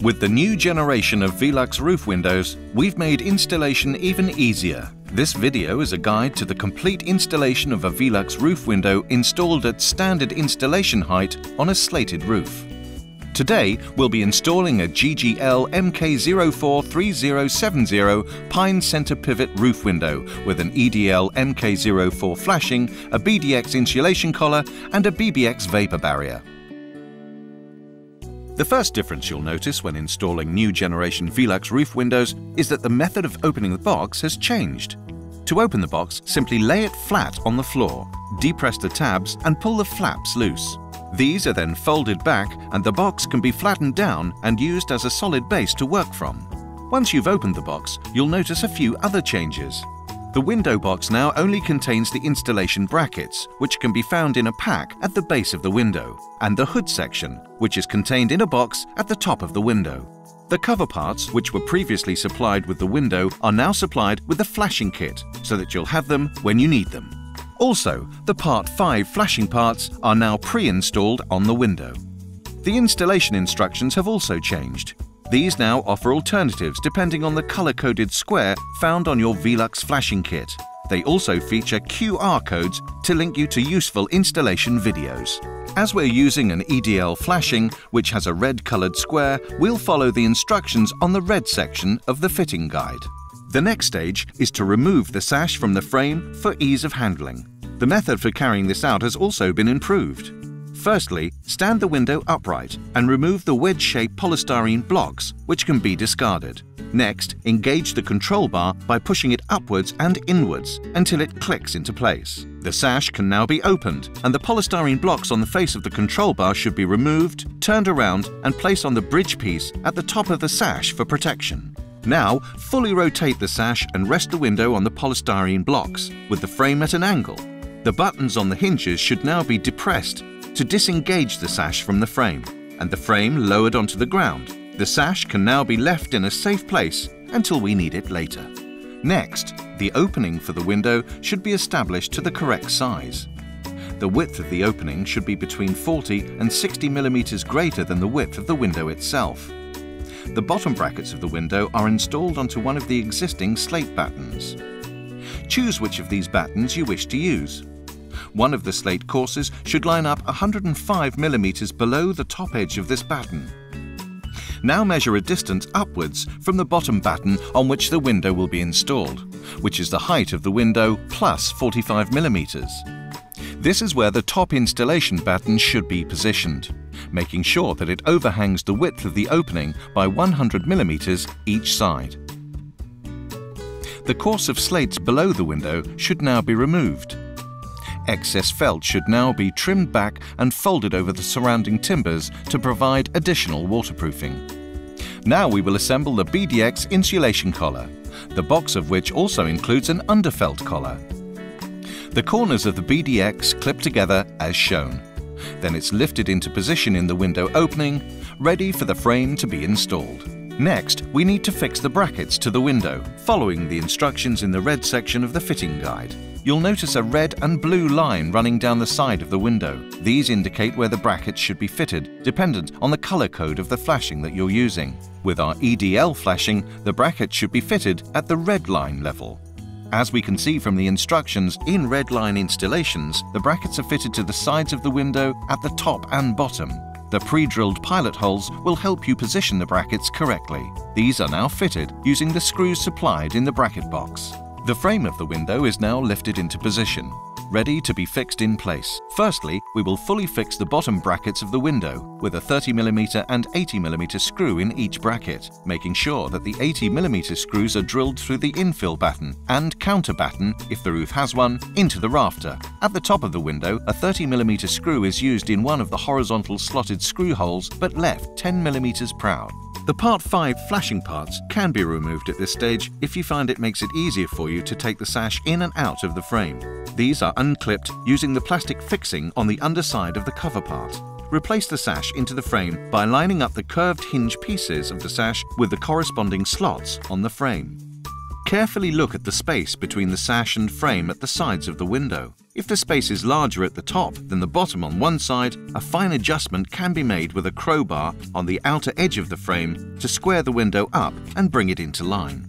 With the new generation of Velux roof windows, we've made installation even easier. This video is a guide to the complete installation of a Velux roof window installed at standard installation height on a slated roof. Today, we'll be installing a GGL MK043070 Pine Center Pivot roof window with an EDL MK04 flashing, a BDX insulation collar and a BBX vapor barrier. The first difference you'll notice when installing new generation Velux roof windows is that the method of opening the box has changed. To open the box, simply lay it flat on the floor, depress the tabs and pull the flaps loose. These are then folded back and the box can be flattened down and used as a solid base to work from. Once you've opened the box, you'll notice a few other changes. The window box now only contains the installation brackets, which can be found in a pack at the base of the window, and the hood section, which is contained in a box at the top of the window. The cover parts, which were previously supplied with the window, are now supplied with the flashing kit, so that you'll have them when you need them. Also, the Part 5 flashing parts are now pre-installed on the window. The installation instructions have also changed. These now offer alternatives depending on the color-coded square found on your Velux flashing kit. They also feature QR codes to link you to useful installation videos. As we're using an EDL flashing, which has a red-colored square, we'll follow the instructions on the red section of the fitting guide. The next stage is to remove the sash from the frame for ease of handling. The method for carrying this out has also been improved. Firstly, stand the window upright and remove the wedge-shaped polystyrene blocks, which can be discarded. Next, engage the control bar by pushing it upwards and inwards until it clicks into place. The sash can now be opened, and the polystyrene blocks on the face of the control bar should be removed, turned around, and placed on the bridge piece at the top of the sash for protection. Now, fully rotate the sash and rest the window on the polystyrene blocks, with the frame at an angle. The buttons on the hinges should now be depressed to disengage the sash from the frame, and the frame lowered onto the ground. The sash can now be left in a safe place until we need it later. Next, the opening for the window should be established to the correct size. The width of the opening should be between 40 and 60 mm greater than the width of the window itself. The bottom brackets of the window are installed onto one of the existing Slate battens. Choose which of these battens you wish to use. One of the Slate courses should line up 105 mm below the top edge of this batten. Now measure a distance upwards from the bottom batten on which the window will be installed, which is the height of the window plus 45 mm. This is where the top installation batten should be positioned, making sure that it overhangs the width of the opening by 100 mm each side. The course of slates below the window should now be removed. Excess felt should now be trimmed back and folded over the surrounding timbers to provide additional waterproofing. Now we will assemble the BDX insulation collar, the box of which also includes an underfelt collar. The corners of the BDX clip together as shown. Then it's lifted into position in the window opening, ready for the frame to be installed. Next, we need to fix the brackets to the window, following the instructions in the red section of the fitting guide. You'll notice a red and blue line running down the side of the window. These indicate where the brackets should be fitted, dependent on the color code of the flashing that you're using. With our EDL flashing, the brackets should be fitted at the red line level. As we can see from the instructions in red line installations, the brackets are fitted to the sides of the window at the top and bottom. The pre-drilled pilot holes will help you position the brackets correctly. These are now fitted using the screws supplied in the bracket box. The frame of the window is now lifted into position, ready to be fixed in place. Firstly, we will fully fix the bottom brackets of the window with a 30 mm and 80 mm screw in each bracket, making sure that the 80 mm screws are drilled through the infill batten and counter batten, if the roof has one, into the rafter. At the top of the window, a 30 mm screw is used in one of the horizontal slotted screw holes but left 10 mm proud. The Part 5 flashing parts can be removed at this stage if you find it makes it easier for you to take the sash in and out of the frame. These are unclipped using the plastic fixing on the underside of the cover part. Replace the sash into the frame by lining up the curved hinge pieces of the sash with the corresponding slots on the frame. Carefully look at the space between the sash and frame at the sides of the window. If the space is larger at the top than the bottom on one side, a fine adjustment can be made with a crowbar on the outer edge of the frame to square the window up and bring it into line.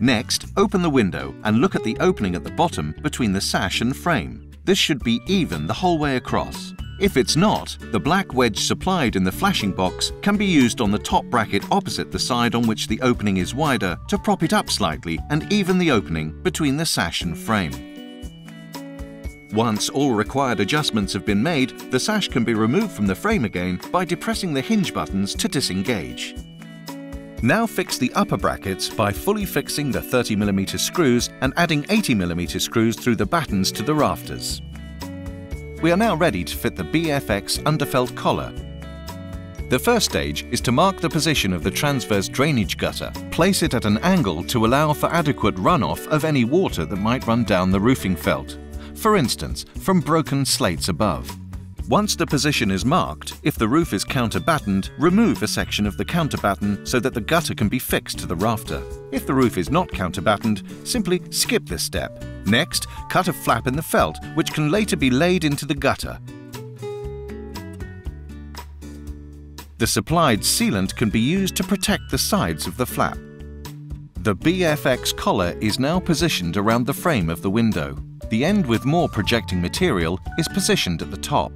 Next, open the window and look at the opening at the bottom between the sash and frame. This should be even the whole way across. If it's not, the black wedge supplied in the flashing box can be used on the top bracket opposite the side on which the opening is wider to prop it up slightly and even the opening between the sash and frame. Once all required adjustments have been made, the sash can be removed from the frame again by depressing the hinge buttons to disengage. Now fix the upper brackets by fully fixing the 30mm screws and adding 80mm screws through the battens to the rafters. We are now ready to fit the BFX underfelt collar. The first stage is to mark the position of the transverse drainage gutter. Place it at an angle to allow for adequate runoff of any water that might run down the roofing felt, for instance, from broken slates above. Once the position is marked, if the roof is counterbattened, remove a section of the counterbatten so that the gutter can be fixed to the rafter. If the roof is not counterbattened, simply skip this step. Next, cut a flap in the felt, which can later be laid into the gutter. The supplied sealant can be used to protect the sides of the flap. The BFX collar is now positioned around the frame of the window. The end with more projecting material is positioned at the top.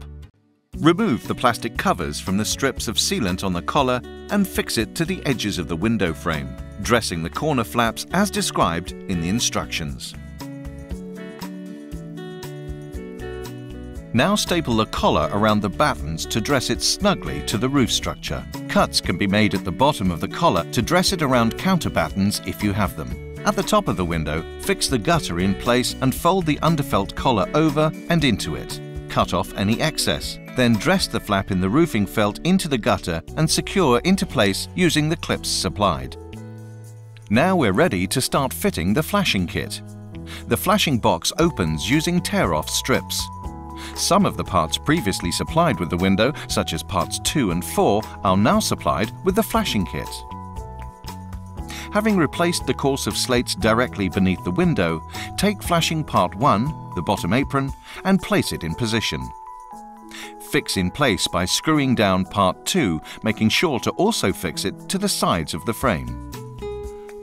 Remove the plastic covers from the strips of sealant on the collar and fix it to the edges of the window frame, dressing the corner flaps as described in the instructions. Now staple the collar around the battens to dress it snugly to the roof structure. Cuts can be made at the bottom of the collar to dress it around counterbattens if you have them. At the top of the window, fix the gutter in place and fold the underfelt collar over and into it. Cut off any excess. Then dress the flap in the roofing felt into the gutter and secure into place using the clips supplied. Now we're ready to start fitting the flashing kit. The flashing box opens using tear-off strips. Some of the parts previously supplied with the window, such as parts 2 and 4, are now supplied with the flashing kit. Having replaced the course of slates directly beneath the window, take flashing part 1, the bottom apron, and place it in position. Fix in place by screwing down part 2, making sure to also fix it to the sides of the frame.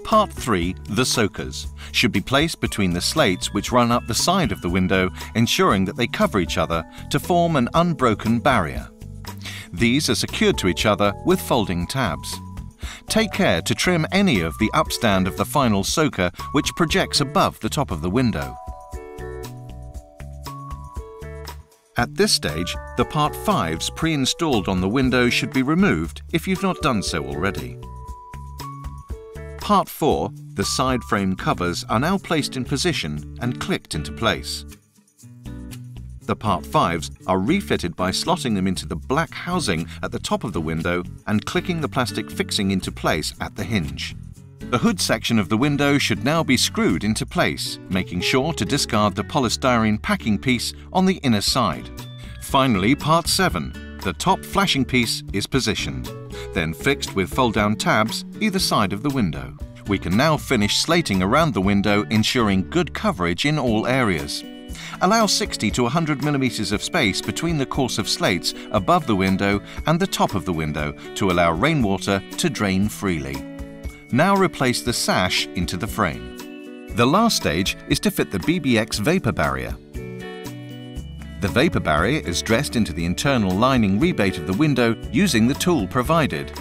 Part 3, the soakers, should be placed between the slates which run up the side of the window, ensuring that they cover each other to form an unbroken barrier. These are secured to each other with folding tabs. Take care to trim any of the upstand of the final soaker which projects above the top of the window. At this stage, the Part 5s pre-installed on the window should be removed if you've not done so already. Part 4, the side frame covers, are now placed in position and clicked into place. The Part 5s are refitted by slotting them into the black housing at the top of the window and clicking the plastic fixing into place at the hinge. The hood section of the window should now be screwed into place, making sure to discard the polystyrene packing piece on the inner side. Finally, Part 7, the top flashing piece is positioned, then fixed with fold-down tabs either side of the window. We can now finish slating around the window, ensuring good coverage in all areas. Allow 60 to 100 mm of space between the course of slates above the window and the top of the window to allow rainwater to drain freely. Now replace the sash into the frame. The last stage is to fit the BBX vapor barrier. The vapor barrier is dressed into the internal lining rebate of the window using the tool provided.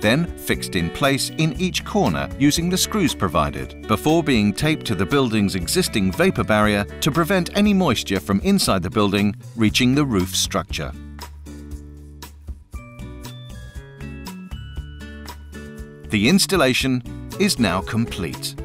Then fixed in place in each corner using the screws provided, before being taped to the building's existing vapor barrier to prevent any moisture from inside the building reaching the roof structure. The installation is now complete.